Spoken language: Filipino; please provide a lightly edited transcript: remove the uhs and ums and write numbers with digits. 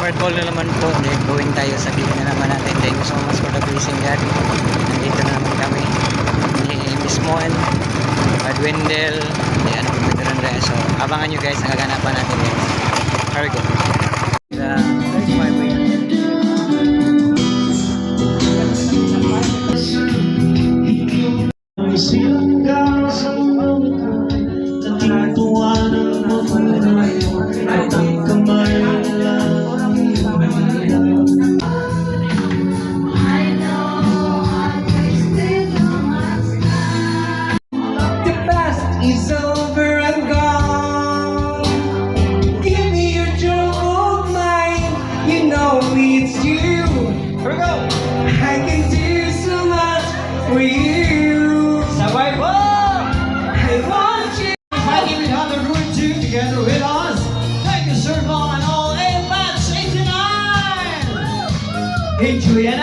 summer call na naman po. Then going tayo sa gilid na naman natin. Thank you so much for the blessing, God. Nandito na naman kami ni Miss Mon, Adwendel, yan, Veteran Raya. So abangan nyo guys, ang gaganapan natin guys. Here we go. There's my way. Silang sa mundo, natutuwa ng mabuhay, at ang kamay lang. The past is over and gone. Give me your troubled mind, you know it's you. Here we go. I can do so much for you. Survival! I want you! Fighting with other room 2 together with us. Thank you, Sir Paul and all. A match 89! Hey, Julian,